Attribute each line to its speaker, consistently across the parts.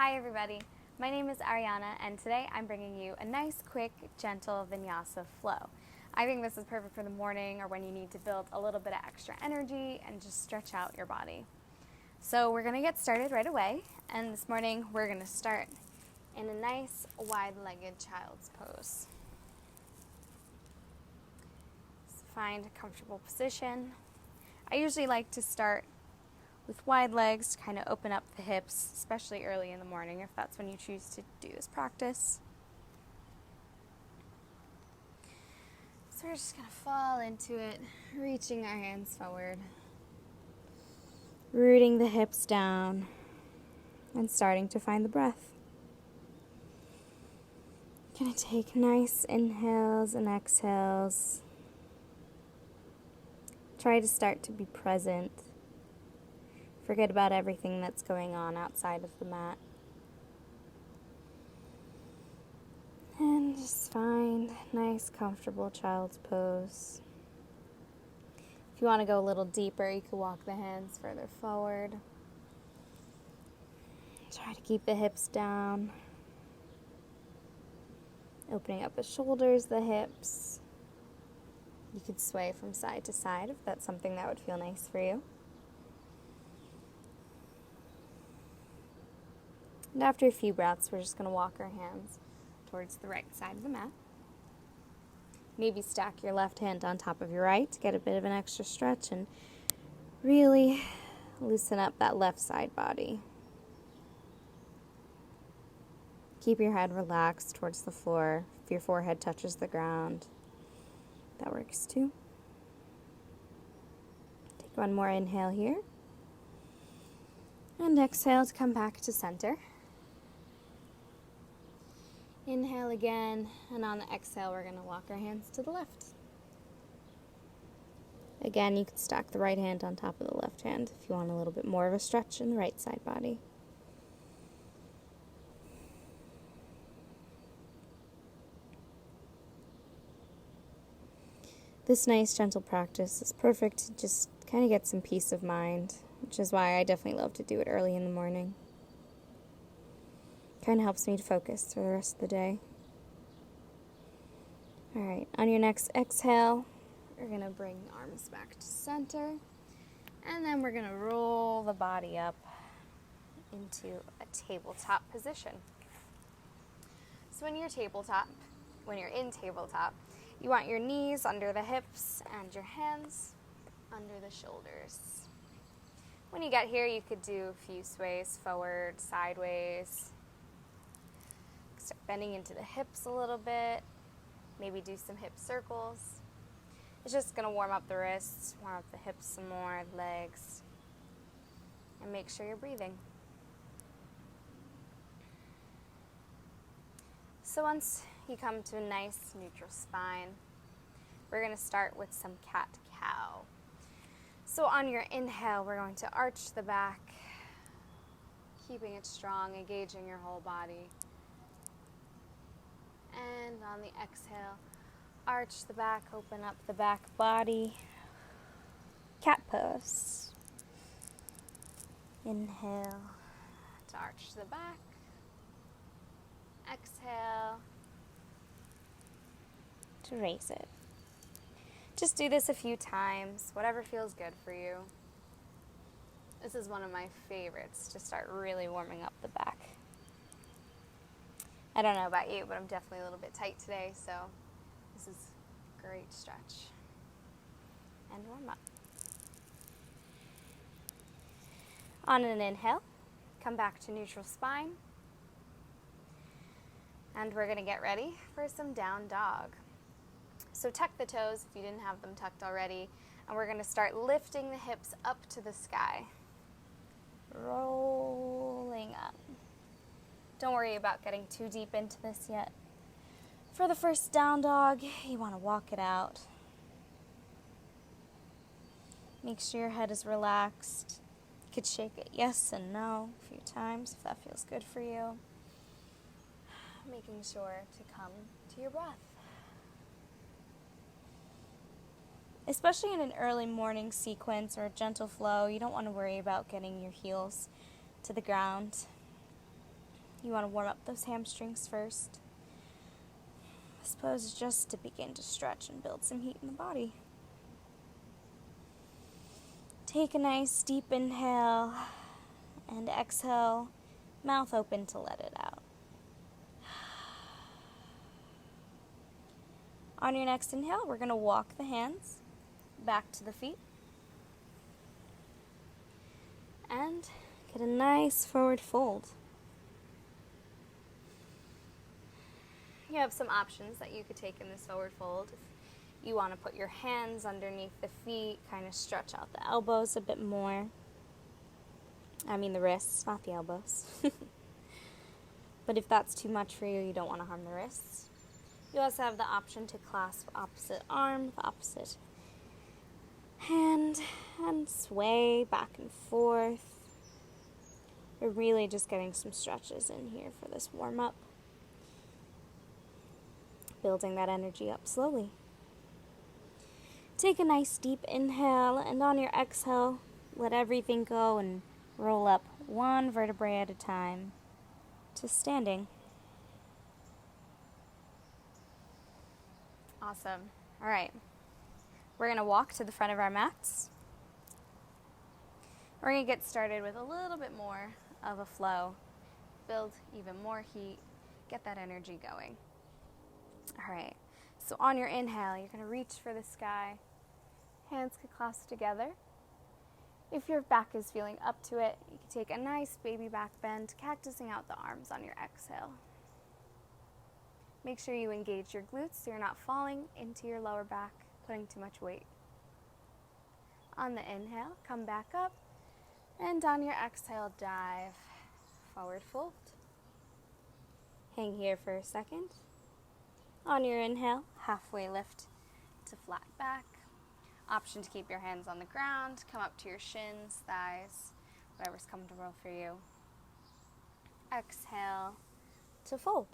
Speaker 1: Hi everybody, my name is Ariana and today I'm bringing you a nice, quick, gentle Vinyasa flow. I think this is perfect for the morning or when you need to build a little bit of extra energy and just stretch out your body. So we're going to get started right away, and this morning we're going to start in a nice wide-legged child's pose. So find a comfortable position. I usually like to start with wide legs to kind of open up the hips, especially early in the morning if that's when you choose to do this practice. So we're just going to fall into it, reaching our hands forward, rooting the hips down, and starting to find the breath. Going to take nice inhales and exhales. Try to start to be present. Forget about everything that's going on outside of the mat. And just find a nice, comfortable child's pose. If you want to go a little deeper, you can walk the hands further forward. Try to keep the hips down. Opening up the shoulders, the hips. You could sway from side to side if that's something that would feel nice for you. And after a few breaths, we're just going to walk our hands towards the right side of the mat. Maybe stack your left hand on top of your right to get a bit of an extra stretch and really loosen up that left side body. Keep your head relaxed towards the floor. If your forehead touches the ground, that works too. Take one more inhale here. And exhale to come back to center. Inhale again, and on the exhale, we're going to walk our hands to the left. Again, you can stack the right hand on top of the left hand if you want a little bit more of a stretch in the right side body. This nice, gentle practice is perfect to just kind of get some peace of mind, which is why I definitely love to do it early in the morning. Kind of helps me to focus for the rest of the day. Alright, on your next exhale, we're going to bring the arms back to center, and then we're going to roll the body up into a tabletop position. So when you're in tabletop, you want your knees under the hips and your hands under the shoulders. When you get here, you could do a few sways forward, sideways. Start bending into the hips a little bit. Maybe do some hip circles. It's just going to warm up the wrists, warm up the hips some more, legs, and make sure you're breathing. So once you come to a nice neutral spine, we're going to start with some cat-cow. So on your inhale, we're going to arch the back, keeping it strong, engaging your whole body. And on the exhale, arch the back, open up the back body. Cat pose. Inhale to arch the back. Exhale to raise it. Just do this a few times, whatever feels good for you. This is one of my favorites to start really warming up the back. I don't know about you, but I'm definitely a little bit tight today, so this is a great stretch. And warm up. On an inhale, come back to neutral spine. And we're going to get ready for some down dog. So tuck the toes if you didn't have them tucked already, and we're going to start lifting the hips up to the sky. Rolling up. Don't worry about getting too deep into this yet. For the first down dog, you want to walk it out. Make sure your head is relaxed. You could shake it yes and no a few times if that feels good for you. Making sure to come to your breath. Especially in an early morning sequence or a gentle flow, you don't want to worry about getting your heels to the ground. you want to warm up those hamstrings first. This pose is just to begin to stretch and build some heat in the body. Take a nice deep inhale and exhale, mouth open to let it out. On your next inhale, we're going to walk the hands back to the feet and get a nice forward fold. You have some options that you could take in this forward fold. If you want to put your hands underneath the feet, kind of stretch out the elbows a bit more. I mean the wrists, not the elbows. But if that's too much for you, you don't want to harm the wrists. You also have the option to clasp opposite arm, the opposite hand, and sway back and forth. You're really just getting some stretches in here for this warm-up. Building that energy up slowly. Take a nice deep inhale, and on your exhale, let everything go and roll up one vertebrae at a time to standing. Awesome. All right. We're going to walk to the front of our mats. We're going to get started with a little bit more of a flow. Build even more heat. Get that energy going. All right. So on your inhale, you're going to reach for the sky. Hands can clasp together. If your back is feeling up to it, you can take a nice baby back bend, cactusing out the arms on your exhale. Make sure you engage your glutes so you're not falling into your lower back, putting too much weight. On the inhale, come back up, and on your exhale, dive, forward fold. Hang here for a second. On your inhale, halfway lift to flat back. Option to keep your hands on the ground, come up to your shins, thighs, whatever's comfortable for you. Exhale to fold.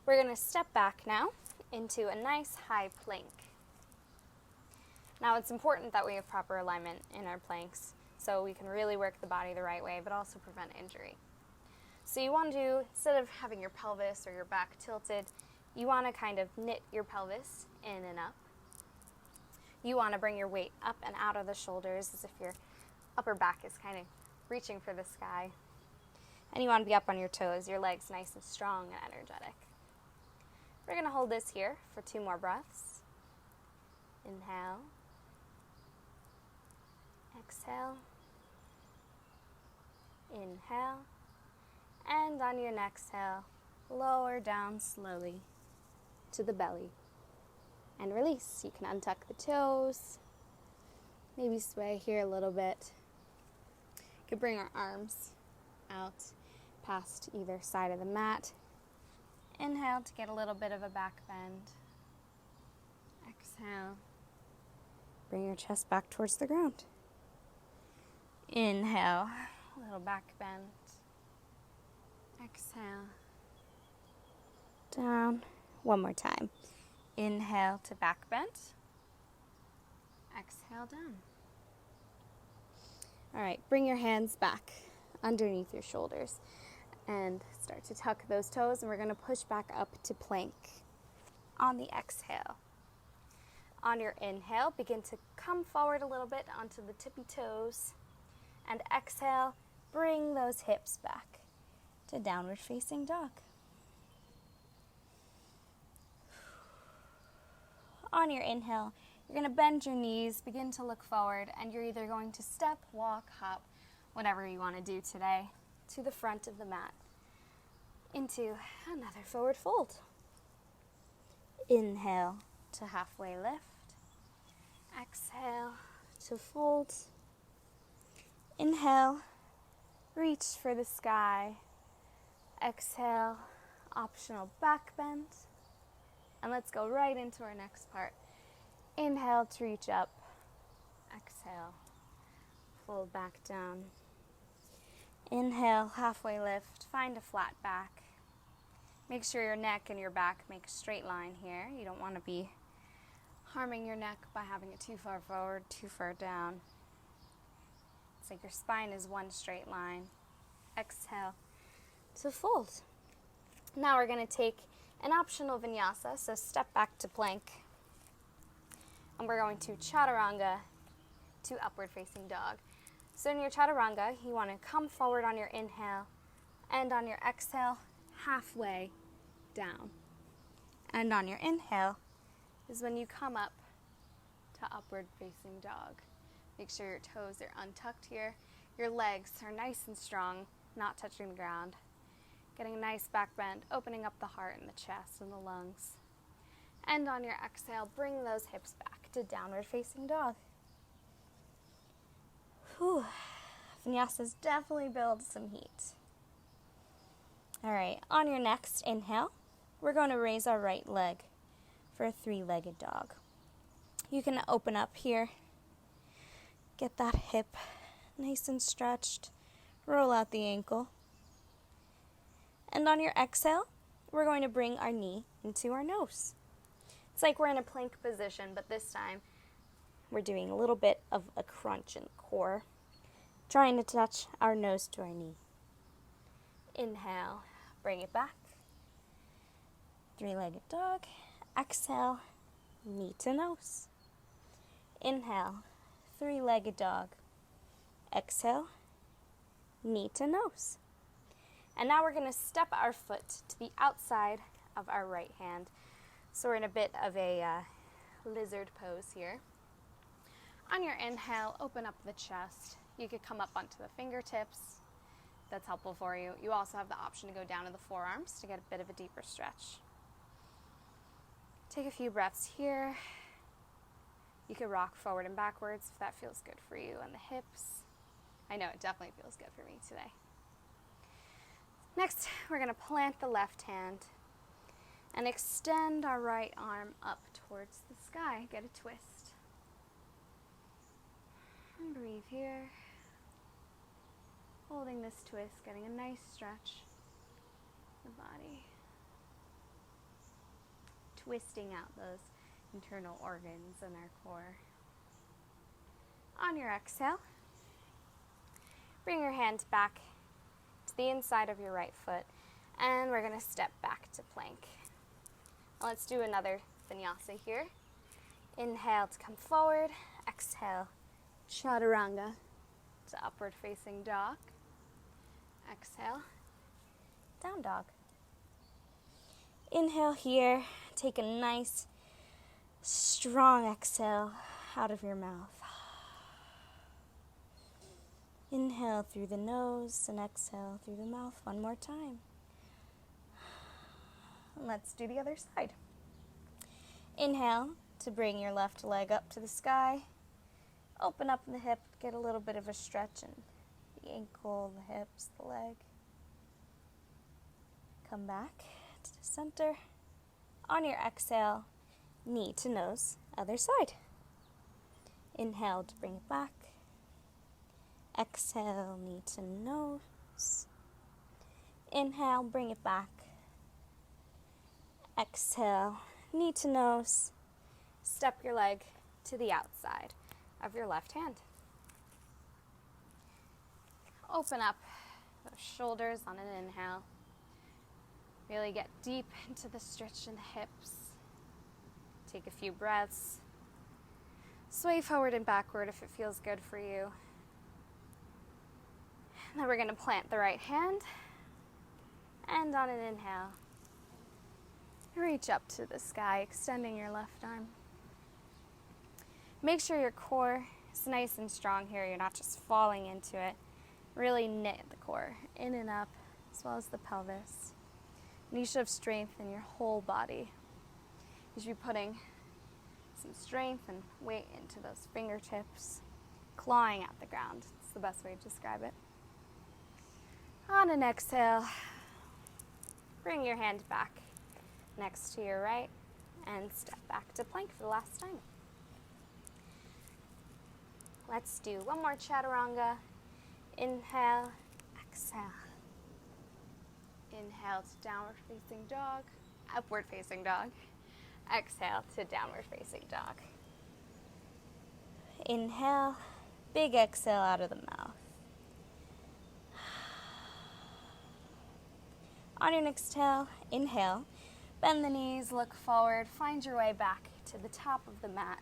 Speaker 1: We're going to step back now into a nice high plank. Now it's important that we have proper alignment in our planks so we can really work the body the right way but also prevent injury. So you want to do, instead of having your pelvis or your back tilted, you want to kind of knit your pelvis in and up. You want to bring your weight up and out of the shoulders as if your upper back is kind of reaching for the sky. And you want to be up on your toes, your legs nice and strong and energetic. We're going to hold this here for 2 more breaths. Inhale. Exhale. Inhale. And on your next exhale, lower down slowly to the belly. And release. You can untuck the toes. Maybe sway here a little bit. You can bring our arms out past either side of the mat. Inhale to get a little bit of a back bend. Exhale. Bring your chest back towards the ground. Inhale. A little back bend. Exhale. Down. One more time. Inhale to back bend. Exhale down. All right, bring your hands back underneath your shoulders and start to tuck those toes, and we're going to push back up to plank on the exhale. On your inhale, begin to come forward a little bit onto the tippy toes, and exhale, bring those hips back to downward facing dog. On your inhale, you're going to bend your knees, begin to look forward, and you're either going to step, walk, hop, whatever you want to do today, to the front of the mat, into another forward fold. Inhale to halfway lift. Exhale to fold. Inhale, reach for the sky. Exhale, optional back bend. And let's go right into our next part. Inhale to reach up. Exhale, fold back down. Inhale, halfway lift, find a flat back. Make sure your neck and your back make a straight line here. You don't want to be harming your neck by having it too far forward, too far down. It's like your spine is one straight line. Exhale, to fold. Now we're going to take an optional vinyasa, so step back to plank. And we're going to chaturanga to upward facing dog. So in your chaturanga, you want to come forward on your inhale, and on your exhale, halfway down. And on your inhale is when you come up to upward facing dog. Make sure your toes are untucked here. Your legs are nice and strong, not touching the ground. Getting a nice back bend, opening up the heart and the chest and the lungs. And on your exhale, bring those hips back to downward facing dog. Whew. Vinyasas definitely build some heat. All right, on your next inhale, we're going to raise our right leg for a three-legged dog. You can open up here, get that hip nice and stretched, roll out the ankle. And on your exhale, we're going to bring our knee into our nose. It's like we're in a plank position, but this time we're doing a little bit of a crunch in the core, trying to touch our nose to our knee. Inhale, bring it back. Three-legged dog. Exhale, knee to nose. Inhale, three-legged dog. Exhale, knee to nose. And now we're going to step our foot to the outside of our right hand. So we're in a bit of a lizard pose here. On your inhale, open up the chest. You could come up onto the fingertips. That's helpful for you. You also have the option to go down to the forearms to get a bit of a deeper stretch. Take a few breaths here. You could rock forward and backwards if that feels good for you, and the hips. I know it definitely feels good for me today. Next, we're going to plant the left hand and extend our right arm up towards the sky. Get a twist. And breathe here. Holding this twist, getting a nice stretch in the body. Twisting out those internal organs in our core. On your exhale, bring your hand back to the inside of your right foot, and we're going to step back to plank. Now let's do another vinyasa here. Inhale to come forward. Exhale, chaturanga to upward facing dog. Exhale, down dog. Inhale here. Take a nice, strong exhale out of your mouth. Inhale through the nose and exhale through the mouth one more time. Let's do the other side. Inhale to bring your left leg up to the sky. Open up the hip, get a little bit of a stretch in the ankle, the hips, the leg. Come back to the center. On your exhale, knee to nose, other side. Inhale to bring it back. Exhale, knee to nose. Inhale, bring it back. Exhale, knee to nose. Step your leg to the outside of your left hand. Open up those shoulders on an inhale. Really get deep into the stretch in the hips. Take a few breaths. Sway forward and backward if it feels good for you. And then we're going to plant the right hand. And on an inhale, reach up to the sky, extending your left arm. Make sure your core is nice and strong here. You're not just falling into it. Really knit the core in and up, as well as the pelvis. And you should have strength in your whole body. You should be putting some strength and weight into those fingertips, clawing at the ground. It's the best way to describe it. On an exhale, bring your hand back next to your right and step back to plank for the last time. Let's do one more chaturanga. Inhale, exhale. Inhale to downward facing dog, upward facing dog. Exhale to downward facing dog. Inhale, big exhale out of the mouth. on your next exhale, inhale, bend the knees, look forward, find your way back to the top of the mat.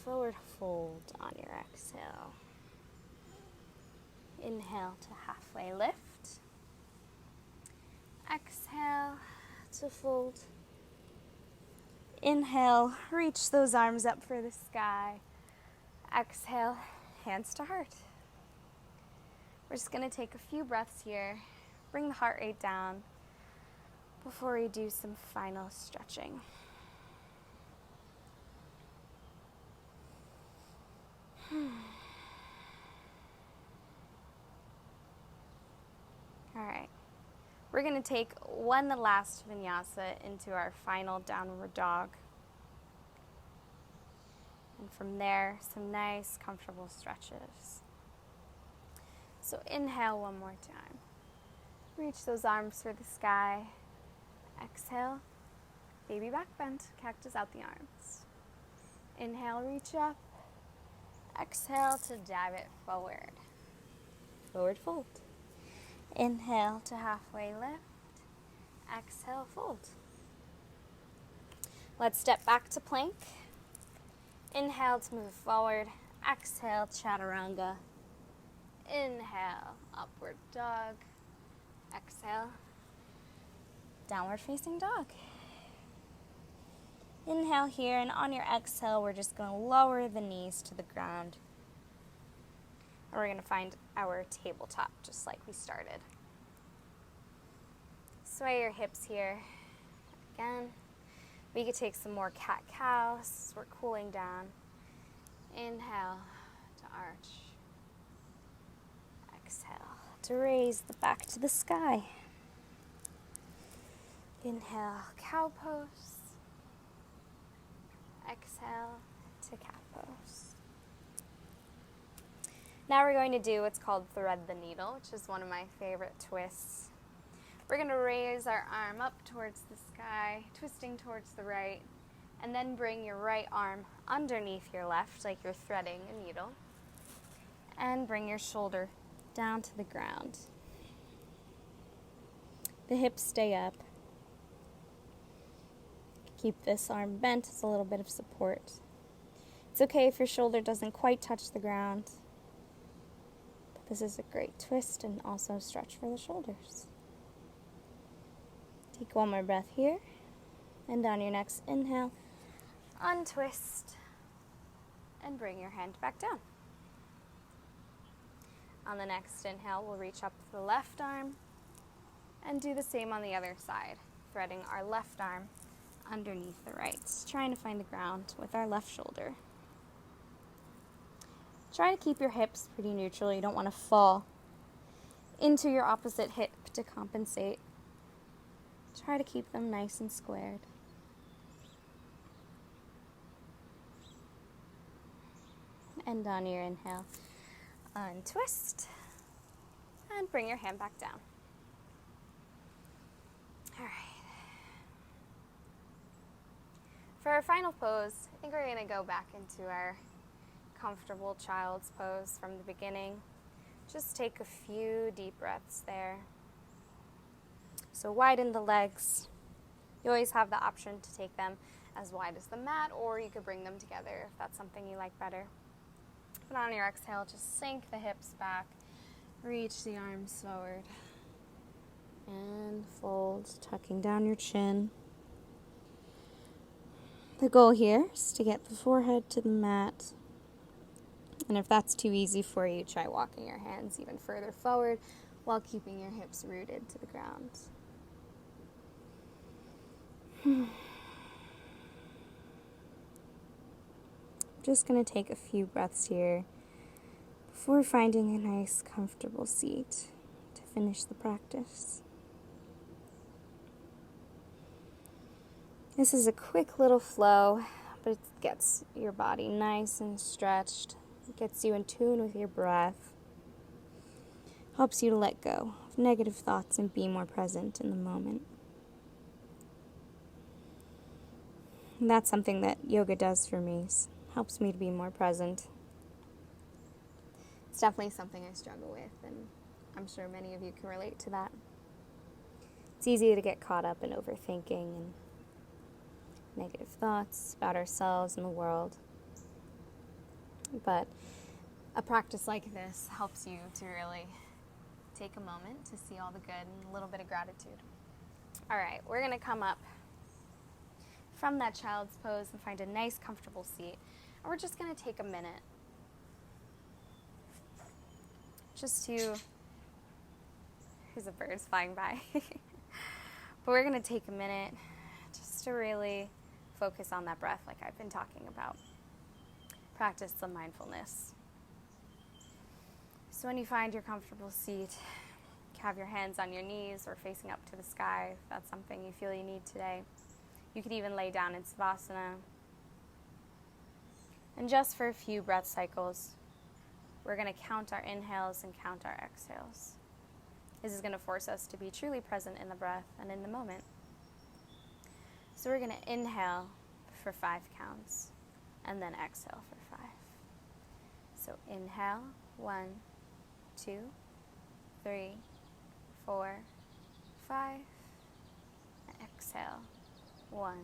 Speaker 1: Forward fold on your exhale. Inhale to halfway lift. Exhale to fold. Inhale, reach those arms up for the sky. Exhale, hands to heart. We're just going to take a few breaths here. Bring the heart rate down before we do some final stretching. All right. We're going to take one last vinyasa into our final downward dog. And from there, some nice, comfortable stretches. So inhale one more time. Reach those arms for the sky. Exhale, baby back bend, cactus out the arms. Inhale, reach up. Exhale to dive it forward. Forward fold. Inhale to halfway lift. Exhale, fold. Let's step back to plank. Inhale to move forward. Exhale, chaturanga. Inhale, upward dog. Exhale, downward facing dog. Inhale here, and on your exhale, we're just going to lower the knees to the ground. And we're going to find our tabletop, just like we started. Sway your hips here. Again, we could take some more cat-cow as we're cooling down. Inhale to arch. Exhale to raise the back to the sky. Inhale, cow pose. Exhale to cat pose. Now we're going to do what's called thread the needle, which is one of my favorite twists. We're going to raise our arm up towards the sky, twisting towards the right, and then bring your right arm underneath your left, like you're threading a needle, and bring your shoulder down to the ground. The hips stay up. Keep this arm bent as a little bit of support. It's okay if your shoulder doesn't quite touch the ground, but this is a great twist and also stretch for the shoulders. Take one more breath here, and on your next inhale, untwist and bring your hand back down. On the next inhale, we'll reach up the left arm and do the same on the other side, threading our left arm underneath the right, trying to find the ground with our left shoulder. Try to keep your hips pretty neutral. You don't want to fall into your opposite hip to compensate. Try to keep them nice and squared. And on your inhale, untwist and bring your hand back down. All right. For our final pose, I think we're going to go back into our comfortable child's pose from the beginning. Just take a few deep breaths there. So widen the legs. You always have the option to take them as wide as the mat, or you could bring them together if that's something you like better. But on your exhale, just sink the hips back, reach the arms forward, and fold, tucking down your chin. The goal here is to get the forehead to the mat. And if that's too easy for you, try walking your hands even further forward while keeping your hips rooted to the ground. Just going to take a few breaths here before finding a nice, comfortable seat to finish the practice. This is a quick little flow, but it gets your body nice and stretched. It gets you in tune with your breath. Helps you to let go of negative thoughts and be more present in the moment. And that's something that yoga does for me. Helps me to be more present. It's definitely something I struggle with, and I'm sure many of you can relate to that. It's easy to get caught up in overthinking and negative thoughts about ourselves and the world. But a practice like this helps you to really take a moment to see all the good and a little bit of gratitude. All right, we're going to come up from that child's pose and find a nice, comfortable seat. And we're just going to take a minute just to, here's the birds flying by. But we're going to take a minute just to really focus on that breath like I've been talking about. Practice some mindfulness. So when you find your comfortable seat, have your hands on your knees or facing up to the sky if that's something you feel you need today. You could even lay down in Savasana. And just for a few breath cycles, we're going to count our inhales and count our exhales. This is going to force us to be truly present in the breath and in the moment. So we're going to inhale for 5 counts and then exhale for 5. So inhale, 1, 2, 3, 4, 5. Exhale, 1,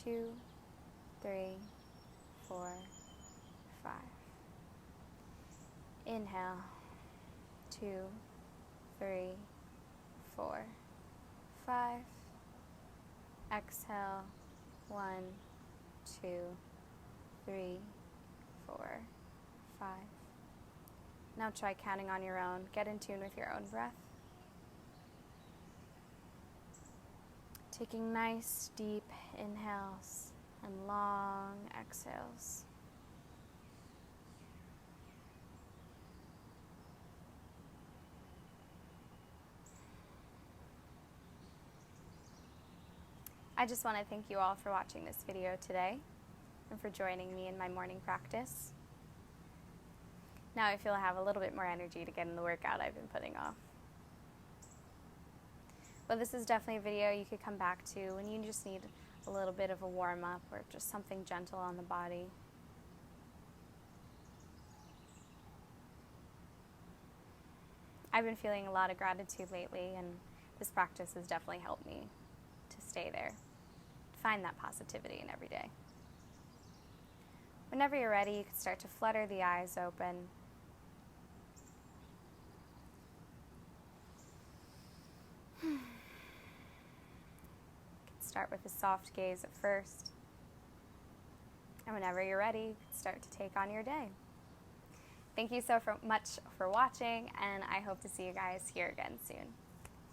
Speaker 1: 2, 3, 4, 5. Inhale, 2, 3, 4, 5. Exhale, 1, 2, 3, 4, 5. Now try counting on your own. Get in tune with your own breath. Taking nice, deep inhales and long exhales. I just want to thank you all for watching this video today and for joining me in my morning practice. Now I feel I have a little bit more energy to get in the workout I've been putting off. But this is definitely a video you could come back to when you just need a little bit of a warm-up or just something gentle on the body. I've been feeling a lot of gratitude lately, and this practice has definitely helped me to stay there, find that positivity in every day. Whenever you're ready, you can start to flutter the eyes open. Start with a soft gaze at first. And whenever you're ready, you can start to take on your day. Thank you so much for watching, and I hope to see you guys here again soon.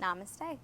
Speaker 1: Namaste.